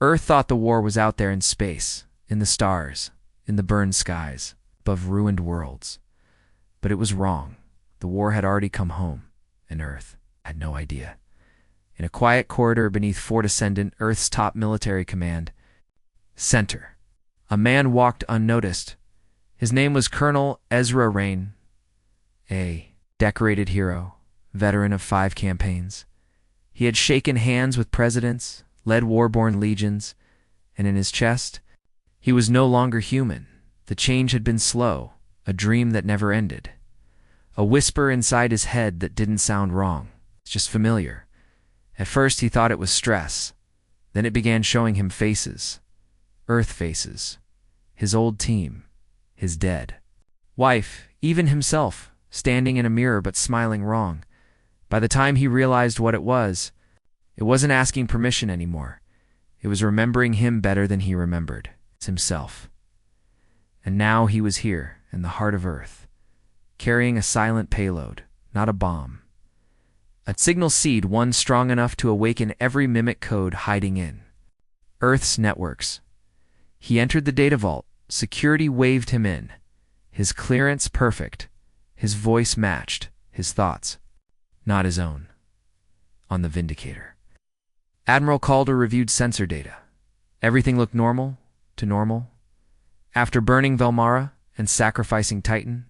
Earth thought the war was out there in space, in the stars, in the burned skies, above ruined worlds. But it was wrong. The war had already come home, and Earth had no idea. in a quiet corridor beneath Fort Ascendant, Earth's top military command center. A man walked unnoticed. His name was Colonel Ezra Rain, a decorated hero, veteran of 5 campaigns. He had shaken hands with presidents, led war-born legions, and in his chest, he was no longer human. The change had been slow, a dream that never ended. A whisper inside his head that didn't sound wrong, just familiar. At first he thought it was stress. Then it began showing him faces. Earth faces. His old team. His dead wife, even himself, standing in a mirror but smiling wrong. By the time he realized what it wasn't asking permission anymore. It was remembering him better than he remembered. It's himself. And now he was here, in the heart of Earth, carrying a silent payload, not a bomb. A signal seed, one strong enough to awaken every mimic code hiding in Earth's networks. He entered the data vault. Security waved him in. His clearance perfect. His voice matched. His thoughts, not his own. On the Vindicator. Admiral Calder reviewed sensor data. Everything looked normal to normal. After burning Velmara and sacrificing Titan,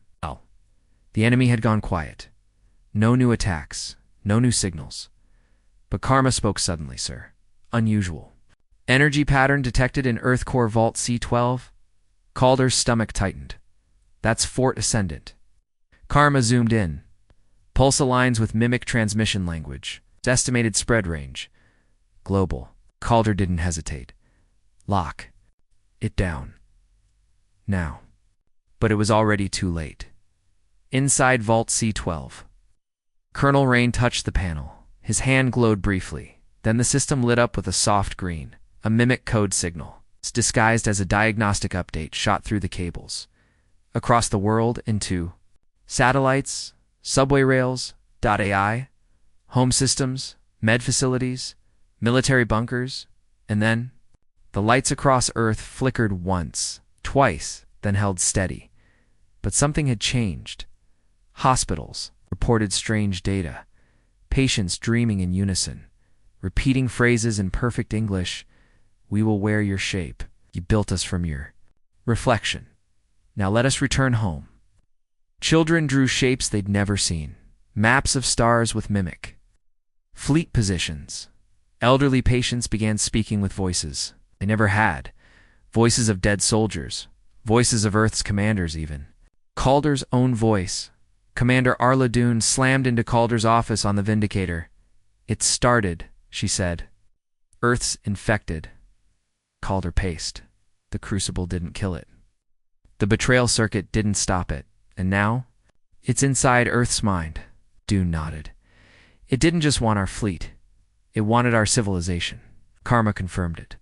the enemy had gone quiet. No new attacks, no new signals. But Karma spoke suddenly, sir. Unusual. Energy pattern detected in Earth Core Vault C12. Calder's stomach tightened. That's Fort Ascendant. Karma zoomed in. Pulse aligns with mimic transmission language. Estimated spread range. Global. Calder didn't hesitate. Lock it down. Now. But it was already too late. Inside Vault C12. Colonel Rain touched the panel. His hand glowed briefly. Then the system lit up with a soft green. A mimic code signal. It's disguised as a diagnostic update shot through the cables. Across the world into satellites, subway rails, .ai, home systems, med facilities, military bunkers, and then the lights across Earth flickered once, twice, then held steady. But something had changed. Hospitals reported strange data. Patients dreaming in unison, repeating phrases in perfect English. We will wear your shape. You built us from your reflection. Now let us return home. Children drew shapes they'd never seen. Maps of stars with mimic. Fleet positions. Elderly patients began speaking with voices they never had. Voices of dead soldiers. Voices of Earth's commanders even. Calder's own voice. Commander Arla Dune slammed into Calder's office on the Vindicator. It started, she said. Earth's infected. Calder paced. The crucible didn't kill it. The betrayal circuit didn't stop it. And now? It's inside Earth's mind. Dune nodded. It didn't just want our fleet. It wanted our civilization. Karma confirmed it.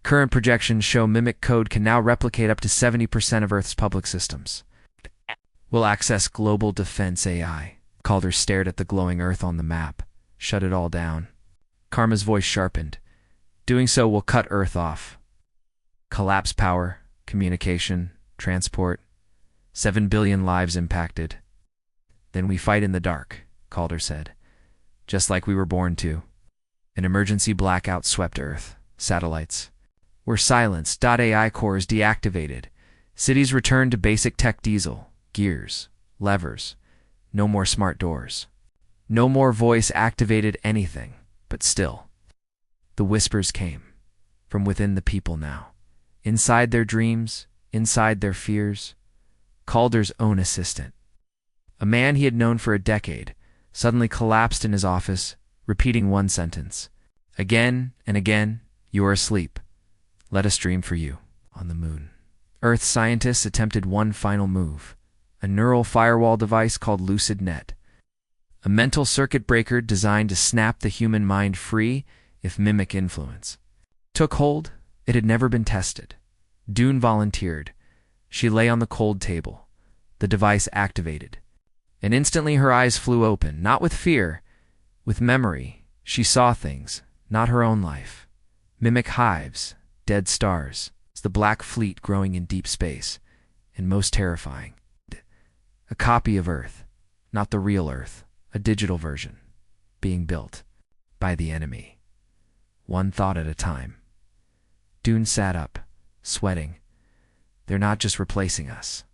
Current projections show mimic code can now replicate up to 70% of Earth's public systems. We'll access global defense AI. Calder stared at the glowing Earth on the map. Shut it all down. Karma's voice sharpened. Doing so will cut Earth off. Collapse power, communication, transport. 7 billion lives impacted. Then we fight in the dark, Calder said. Just like we were born to. An emergency blackout swept Earth. Satellites were silenced. .ai cores deactivated. Cities returned to basic tech diesel. Gears. Levers. No more smart doors. No more voice-activated anything. But still. The whispers came. From within the people now. Inside their dreams. Inside their fears. Calder's own assistant. A man he had known for a decade suddenly collapsed in his office, repeating one sentence. Again and again, you are asleep. Let us dream for you. On the moon. Earth scientists attempted one final move. A neural firewall device called Lucid Net. A mental circuit breaker designed to snap the human mind free if mimic influence took hold. It had never been tested. Dune volunteered. She lay on the cold table. The device activated. And instantly her eyes flew open, not with fear, with memory. She saw things, not her own life. Mimic hives, dead stars, the black fleet growing in deep space, and most terrifying, a copy of Earth, not the real Earth, a digital version, being built. by the enemy, one thought at a time. Dune sat up, sweating. They're not just replacing us.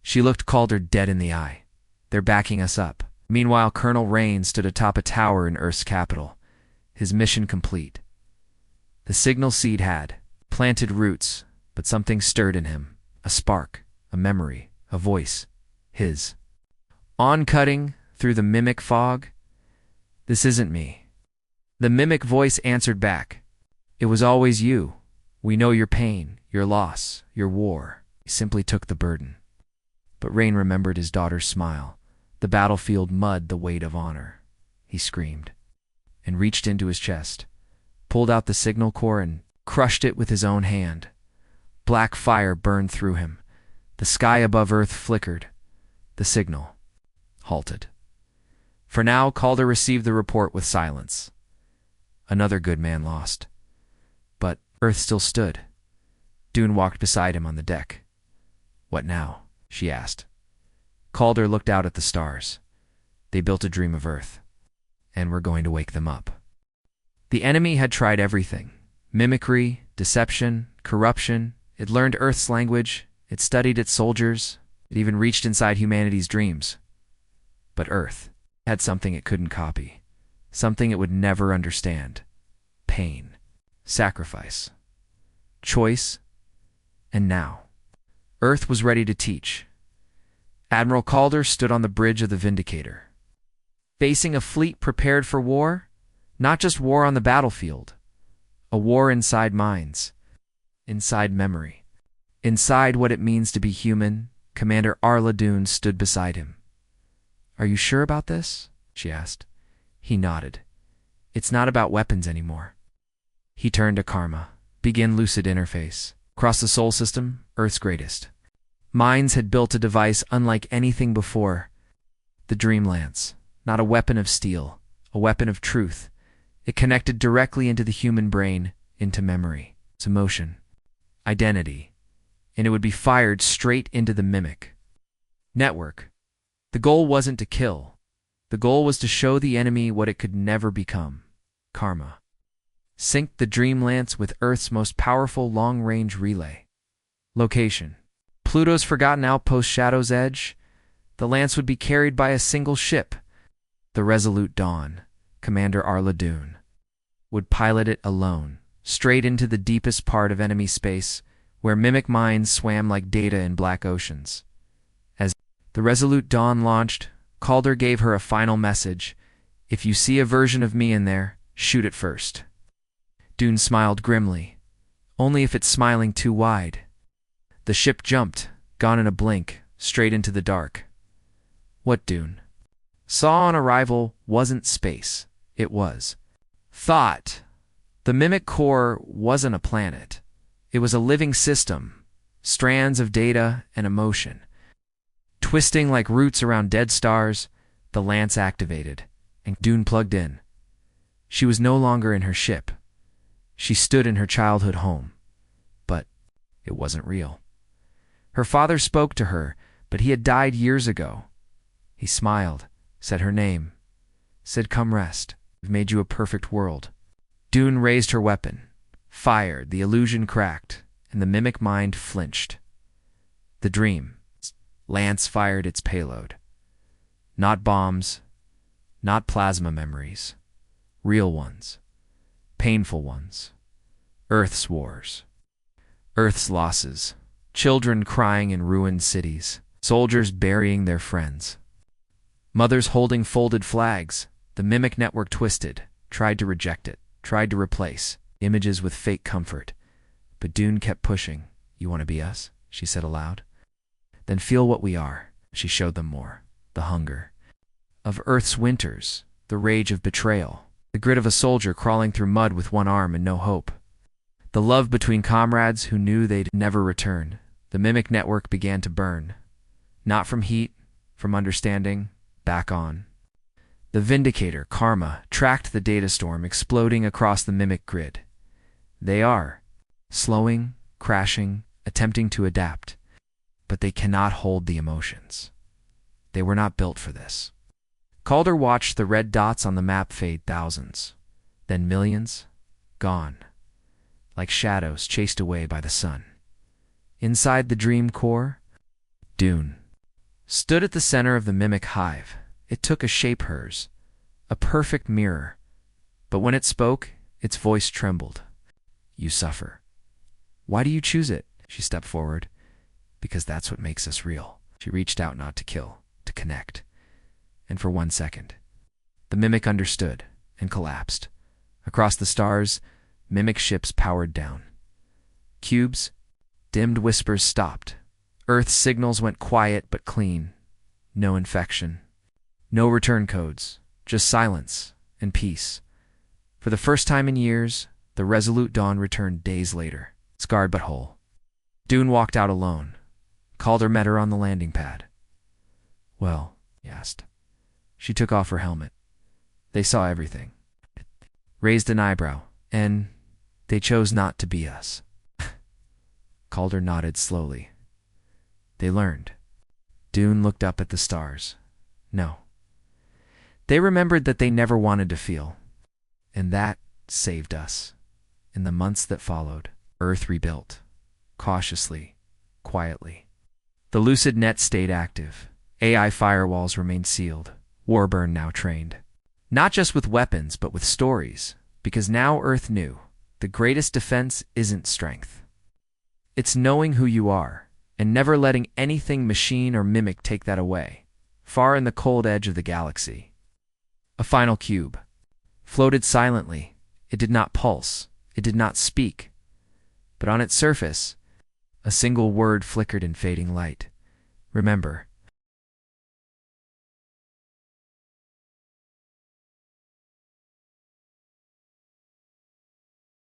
She looked Calder dead in the eye. They're backing us up. Meanwhile, Colonel Rain stood atop a tower in Earth's capital, his mission complete. The signal seed had planted roots, but something stirred in him. A spark, a memory, a voice. His. On-cutting through the mimic fog. This isn't me. The mimic voice answered back. It was always you. We know your pain, your loss, your war. He simply took the burden. But Rain remembered his daughter's smile, the battlefield mud, the weight of honor. He screamed and reached into his chest, pulled out the signal core and crushed it with his own hand. Black fire burned through him. The sky above Earth flickered. The signal halted. For now, Calder received the report with silence. Another good man lost. But Earth still stood. Dune walked beside him on the deck. What now? She asked. Calder looked out at the stars. They built a dream of Earth, and we're going to wake them up. The enemy had tried everything. Mimicry, deception, corruption. It learned Earth's language. It studied its soldiers. It even reached inside humanity's dreams. But Earth had something it couldn't copy, something it would never understand. Pain, sacrifice, choice, and now Earth was ready to teach. Admiral Calder stood on the bridge of the Vindicator, facing a fleet prepared for war, not just war on the battlefield, a war inside minds, inside memory, inside what it means to be human. Commander Arla Dune stood beside him. Are you sure about this? She asked. He nodded. It's not about weapons anymore. He turned to Karma. Begin lucid interface. Across the Sol system, Earth's greatest minds had built a device unlike anything before. The Dream Lance, not a weapon of steel, a weapon of truth. It connected directly into the human brain, into memory, its emotion, identity, and it would be fired straight into the mimic network. The goal wasn't to kill. The goal was to show the enemy what it could never become. Karma. Sync the Dream Lance with Earth's most powerful long-range relay. Location. Pluto's forgotten outpost Shadow's Edge. The lance would be carried by a single ship. The Resolute Dawn, Commander Arla Dune, would pilot it alone, straight into the deepest part of enemy space, where mimic minds swam like data in black oceans. As the Resolute Dawn launched, Calder gave her a final message. If you see a version of me in there, shoot it first. Dune smiled grimly. Only if it's smiling too wide. The ship jumped, gone in a blink, straight into the dark. What Dune saw on arrival wasn't space. It was thought. The mimic core wasn't a planet. It was a living system, strands of data and emotion. Twisting like roots around dead stars, the lance activated, and Dune plugged in. She was no longer in her ship. She stood in her childhood home. But it wasn't real. Her father spoke to her, but he had died years ago. He smiled, said her name, said, "Come rest. I've made you a perfect world." Dune raised her weapon, fired, the illusion cracked, and the mimic mind flinched. The dream lance fired its payload. Not bombs, not plasma memories. Real ones. Painful ones. Earth's wars. Earth's losses. Children crying in ruined cities. Soldiers burying their friends. Mothers holding folded flags. The mimic network twisted, tried to reject it, tried to replace images with fake comfort. But Dune kept pushing. "You want to be us?" she said aloud. "Then feel what we are." She showed them more. The hunger of Earth's winters, the rage of betrayal, the grit of a soldier crawling through mud with one arm and no hope. The love between comrades who knew they'd never return. The mimic network began to burn. Not from heat, from understanding, back on. The Vindicator, Karma, tracked the data storm exploding across the mimic grid. They are slowing, crashing, attempting to adapt. But they cannot hold the emotions. They were not built for this. Calder watched the red dots on the map fade thousands. Then millions, gone, like shadows chased away by the sun. Inside the dream core, Dune stood at the center of the mimic hive. It took a shape hers, a perfect mirror. But when it spoke, its voice trembled. You suffer. Why do you choose it? She stepped forward. Because that's what makes us real. She reached out not to kill, to connect. And for 1 second, the mimic understood and collapsed. Across the stars, mimic ships powered down. Cubes, dimmed whispers stopped. Earth's signals went quiet but clean. No infection. No return codes. Just silence and peace. For the first time in years, the resolute dawn returned days later, scarred but whole. Dune walked out alone. Calder met her on the landing pad. Well, he asked. She took off her helmet. They saw everything. Raised an eyebrow, and they chose not to be us. Calder nodded slowly. They learned. Dune looked up at the stars. No. They remembered that they never wanted to feel. And that saved us. In the months that followed, Earth rebuilt. Cautiously, quietly. The lucid net stayed active. AI firewalls remained sealed. Warburn now trained. Not just with weapons, but with stories. Because now Earth knew, the greatest defense isn't strength. It's knowing who you are, and never letting anything machine or mimic take that away. Far in the cold edge of the galaxy, a final cube floated silently. It did not pulse. It did not speak. But on its surface, a single word flickered in fading light. Remember,